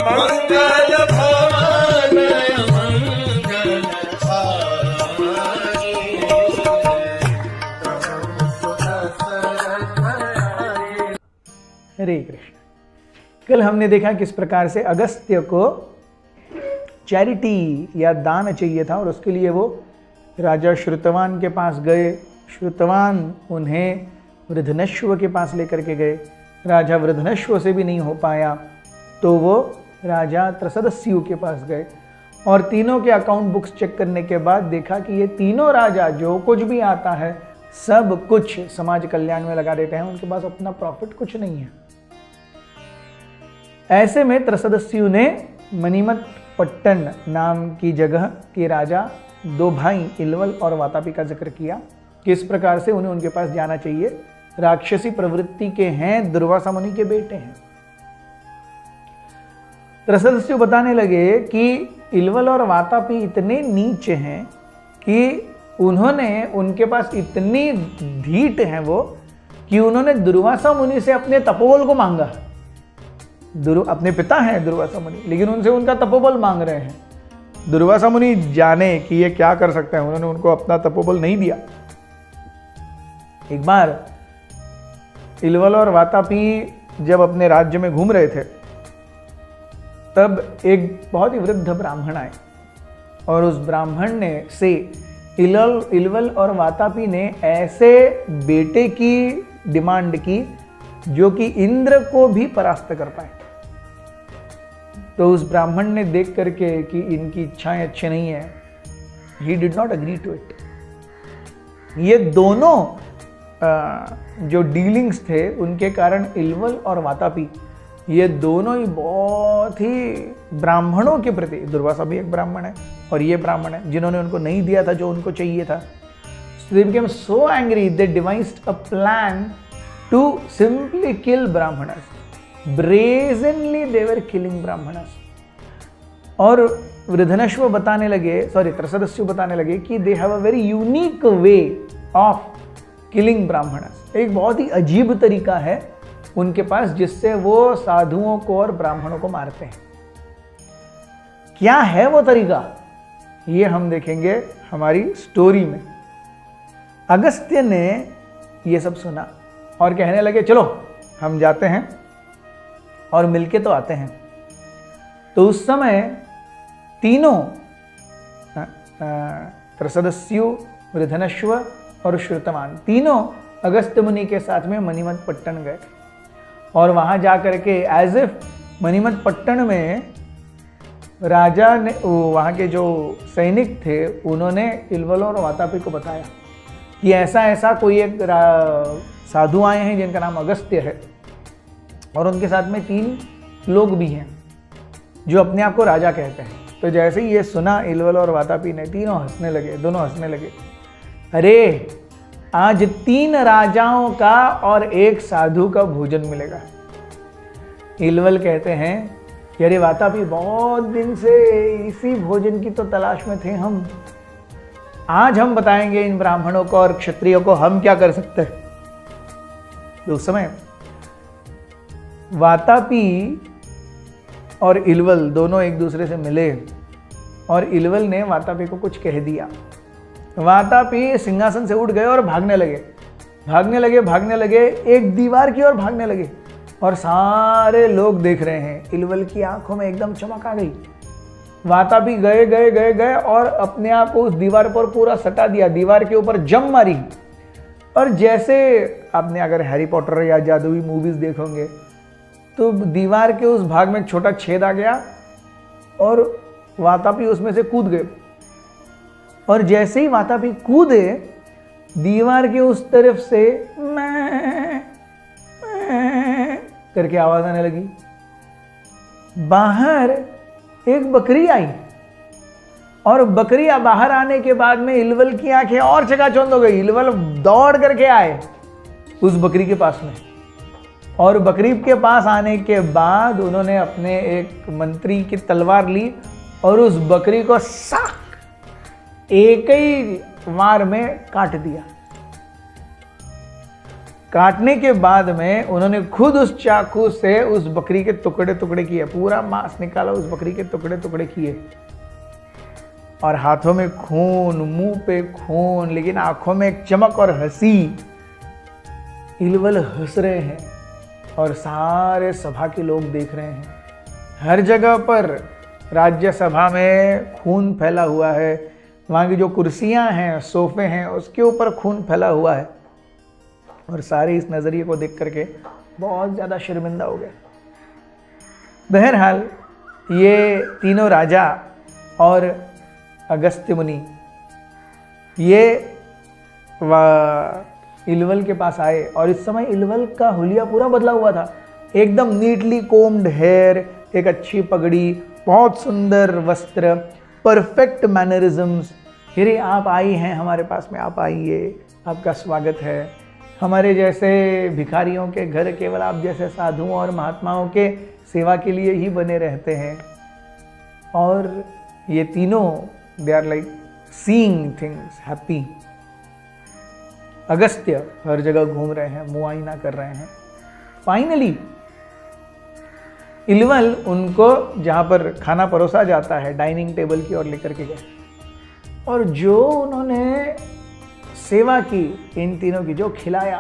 मंगल भवन हरे कृष्ण। कल हमने देखा किस प्रकार से अगस्त्य को चैरिटी या दान चाहिए था और उसके लिए वो राजा श्रुतवान के पास गए। श्रुतवान उन्हें वृद्धनश्व के पास लेकर के गए। राजा वृद्धनश्व से भी नहीं हो पाया तो वो राजा त्रसदस्यु के पास गए और तीनों के अकाउंट बुक्स चेक करने के बाद देखा कि ये तीनों राजा जो कुछ भी आता है सब कुछ समाज कल्याण में लगा देते हैं, उनके पास अपना प्रॉफिट कुछ नहीं है। ऐसे में त्रसदस्यु ने मणिमत पट्टन नाम की जगह के राजा दो भाई इलवल और वातापी का जिक्र किया। किस प्रकार से उन्हें उनके पास जाना चाहिए। राक्षसी प्रवृत्ति के हैं, दुर्वासा मुनि के बेटे हैं। त्रसदस्यु बताने लगे कि इलवल और वातापी इतने नीच हैं कि उन्होंने उनके पास इतनी ढीठ हैं वो कि उन्होंने दुर्वासा मुनि से अपने तपोबल को मांगा। अपने पिता हैं दुर्वासा मुनि, लेकिन उनसे उनका तपोबल मांग रहे हैं। दुर्वासा मुनि जाने कि ये क्या कर सकते हैं, उन्होंने उनको अपना तपोबल नहीं दिया। एक बार इलवल और वातापी जब अपने राज्य में घूम रहे थे तब एक बहुत ही वृद्ध ब्राह्मण आए और उस ब्राह्मण ने से इलवल और वातापी ने ऐसे बेटे की डिमांड की जो कि इंद्र को भी परास्त कर पाए। तो उस ब्राह्मण ने देख करके कि इनकी इच्छाएं अच्छी नहीं है, he did not agree to it. ये दोनों जो डीलिंग्स थे उनके कारण इलवल और वातापी ये दोनों ही बहुत ही ब्राह्मणों के प्रति, दुर्वासा भी एक ब्राह्मण है और ये ब्राह्मण है जिन्होंने उनको नहीं दिया था जो उनको चाहिए था। So they became so angry they devised a plan to simply kill brahmanas. Brazenly they were killing brahmanas. और वृद्धनश्व बताने लगे, त्रसदस्यु बताने लगे कि they have a very unique way of killing brahmanas. एक बहुत ही अजीब तरीका है उनके पास जिससे वो साधुओं को और ब्राह्मणों को मारते हैं। क्या है वो तरीका, ये हम देखेंगे हमारी स्टोरी में। अगस्त्य ने ये सब सुना और कहने लगे चलो हम जाते हैं और मिलके तो आते हैं। तो उस समय तीनों त्रसदस्यु, वृद्धनश्व और श्रुतवान तीनों अगस्त्य मुनि के साथ में मणिमत पट्टन गए और वहां जाकर के एज इफ मणिमत पट्टन में राजा ने, वहां के जो सैनिक थे उन्होंने इलवल और वातापी को बताया कि ऐसा ऐसा कोई एक साधु आए हैं जिनका नाम अगस्त्य है और उनके साथ में 3 लोग भी हैं जो अपने आप को राजा कहते हैं। तो जैसे ही ये सुना इलवल और वातापी ने, तीनों हंसने लगे, दोनों हंसने लगे। अरे आज 3 राजाओं का और 1 साधु का भोजन मिलेगा। इलवल कहते हैं कि अरे वातापी बहुत दिन से इसी भोजन की तो तलाश में थे हम, आज हम बताएंगे इन ब्राह्मणों को और क्षत्रियों को हम क्या कर सकते हैं। तो उस समय वातापी और इलवल दोनों एक दूसरे से मिले और इलवल ने वातापी को कुछ कह दिया। वातापी सिंहासन से उठ गए और भागने लगे, एक दीवार की ओर भागने लगे और सारे लोग देख रहे हैं। इलवल की आंखों में एकदम चमक आ गई। वातापी गए और अपने आप को उस दीवार पर पूरा सटा दिया, दीवार के ऊपर जम मारी। और जैसे आपने अगर हैरी पॉटर या जादुई मूवीज देखोगे तो दीवार के उस भाग में छोटा छेद आ गया और वातापी उसमें से कूद गए। और जैसे ही वातापी कूदे दीवार के उस तरफ से मैं करके आवाज आने लगी। बाहर एक बकरी आई और बकरी बाहर आने के बाद में इलवल की आंखें और चकाचौंध हो गई। इलवल दौड़ करके आए उस बकरी के पास में और बकरी के पास आने के बाद उन्होंने अपने एक मंत्री की तलवार ली और उस बकरी को एक ही वार में काट दिया। काटने के बाद में उन्होंने खुद उस चाकू से उस बकरी के टुकड़े टुकड़े किए, पूरा मांस निकाला, उस बकरी के टुकड़े टुकड़े किए, और हाथों में खून, मुंह पे खून, लेकिन आंखों में एक चमक और हंसी। इलवल हंस रहे हैं और सारे सभा के लोग देख रहे हैं। हर जगह पर राज्यसभा में खून फैला हुआ है, वहाँ की जो कुर्सियाँ हैं, सोफे हैं, उसके ऊपर खून फैला हुआ है, और सारे इस नज़रिए को देख करके बहुत ज़्यादा शर्मिंदा हो गए। बहरहाल ये तीनों राजा और अगस्त्य मुनि ये इलवल के पास आए, और इस समय इलवल का हुलिया पूरा बदला हुआ था, एकदम नीटली कोम्ड हेयर, एक अच्छी पगड़ी, बहुत सुंदर वस्त्र, परफेक्ट मैनरिज्म्स। अरे आप आई हैं हमारे पास में, आप आइए, आपका स्वागत है। हमारे जैसे भिखारियों के घर केवल आप जैसे साधुओं और महात्माओं के सेवा के लिए ही बने रहते हैं। और ये तीनों they are like seeing things happy. Agastya हर जगह घूम रहे हैं, मुआयना कर रहे हैं। फाइनली इलवल उनको जहाँ पर खाना परोसा जाता है डाइनिंग टेबल की ओर लेकर के गए, और जो उन्होंने सेवा की इन तीनों की, जो खिलाया,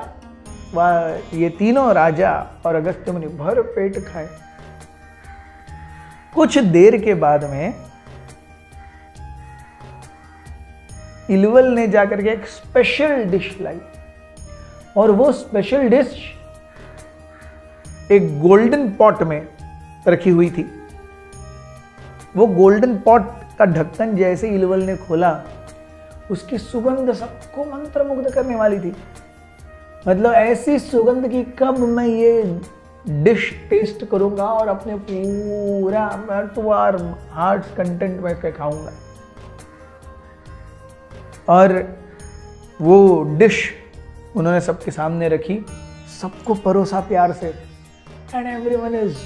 वह ये तीनों राजा और अगस्त्य मुनि भर पेट खाए। कुछ देर के बाद में इलवल ने जाकर के एक स्पेशल डिश लाई, और वो स्पेशल डिश एक गोल्डन पॉट में रखी हुई थी। वो गोल्डन पॉट का ढक्कन जैसे इलवल ने खोला, उसकी सुगंध सबको मंत्रमुग्ध करने वाली थी। मतलब ऐसी सुगंध की कब मैं ये डिश टेस्ट करूंगा और अपने पूरा मर्तवार हार्ट कंटेंट में के खाऊंगा। और वो डिश उन्होंने सबके सामने रखी, सबको परोसा प्यार से, एंड एवरीवन इज।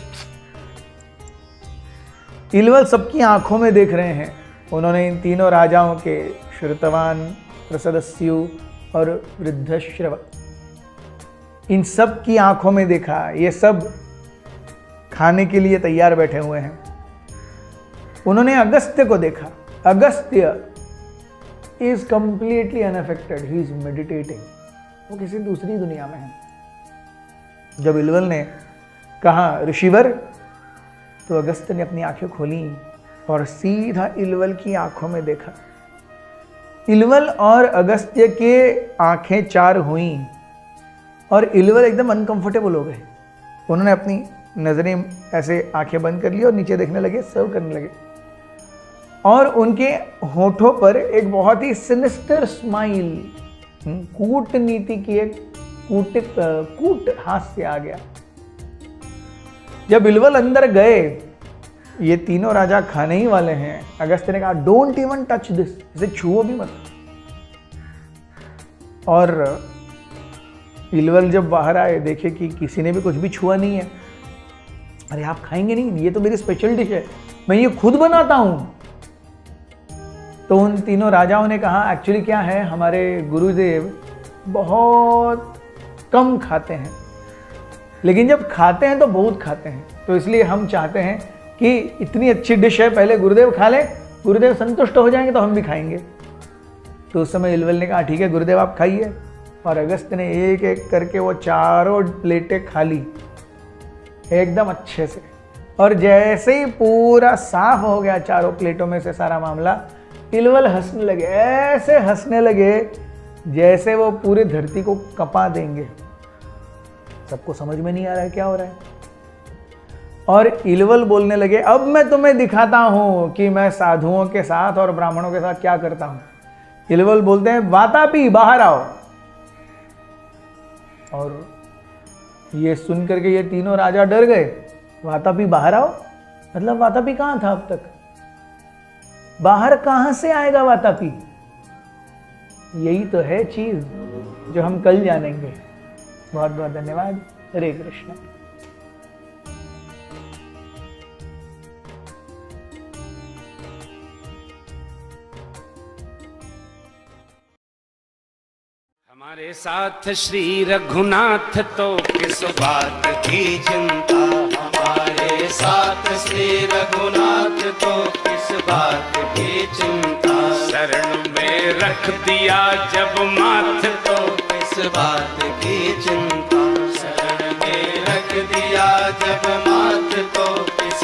इलवल सबकी आंखों में देख रहे हैं। उन्होंने इन तीनों राजाओं के श्रुतवान, प्रसदस्यु और वृद्धश्रव, इन सब की आंखों में देखा। ये सब खाने के लिए तैयार बैठे हुए हैं। उन्होंने अगस्त्य को देखा। Agastya is completely unaffected, he is meditating, वो किसी दूसरी दुनिया में है। जब इलवल ने कहा ऋषिवर, तो अगस्त्य ने अपनी आंखें खोली और सीधा इलवल की आंखों में देखा। इलवल और अगस्त्य के आंखें चार हुई, और इलवल एकदम अनकंफर्टेबल हो गए। उन्होंने अपनी नजरें ऐसे आंखें बंद कर ली और नीचे देखने लगे, सर्व करने लगे, और उनके होठों पर एक बहुत ही सिनिस्टर स्माइल, कूटनीति की एक कूट हास्य आ गया। जब इलवल अंदर गए, ये तीनों राजा खाने ही वाले हैं, अगस्त्य ने कहा डोंट इवन टच दिस, इसे छुओ भी मत। और इलवल जब बाहर आए, देखे कि किसी ने भी कुछ भी छुआ नहीं है। अरे आप खाएंगे नहीं, ये तो मेरी स्पेशल डिश है, मैं ये खुद बनाता हूं। तो उन तीनों राजाओं ने कहा एक्चुअली क्या है, हमारे गुरुदेव बहुत कम खाते हैं, लेकिन जब खाते हैं तो बहुत खाते हैं, तो इसलिए हम चाहते हैं कि इतनी अच्छी डिश है, पहले गुरुदेव खा लें, गुरुदेव संतुष्ट हो जाएंगे तो हम भी खाएंगे। तो उस समय इलवल ने कहा ठीक है गुरुदेव आप खाइए, और अगस्त्य ने एक एक करके वो चारों प्लेटें खा ली एकदम अच्छे से। और जैसे ही पूरा साफ हो गया चारों प्लेटों में से सारा मामला, इलवल हंसने लगे, ऐसे हंसने लगे जैसे वो पूरी धरती को कपा देंगे। सबको समझ में नहीं आ रहा है क्या हो रहा है। और इलवल बोलने लगे अब मैं तुम्हें दिखाता हूं कि मैं साधुओं के साथ और ब्राह्मणों के साथ क्या करता हूं। इलवल बोलते हैं वातापी बाहर आओ। और ये सुन करके ये तीनों राजा डर गए। वातापी बाहर आओ, मतलब वातापी कहां था अब तक, बाहर कहां से आएगा वातापी। यही तो है चीज जो हम कल जानेंगे। बहुत बहुत धन्यवाद। हरे कृष्ण। हमारे साथ श्री रघुनाथ तो किस बात की चिंता, हमारे साथ श्री रघुनाथ तो किस बात की चिंता, शरण में रख दिया जब माथ तो किस बात की चिंता, शरण में रख दिया जब माथ तो किस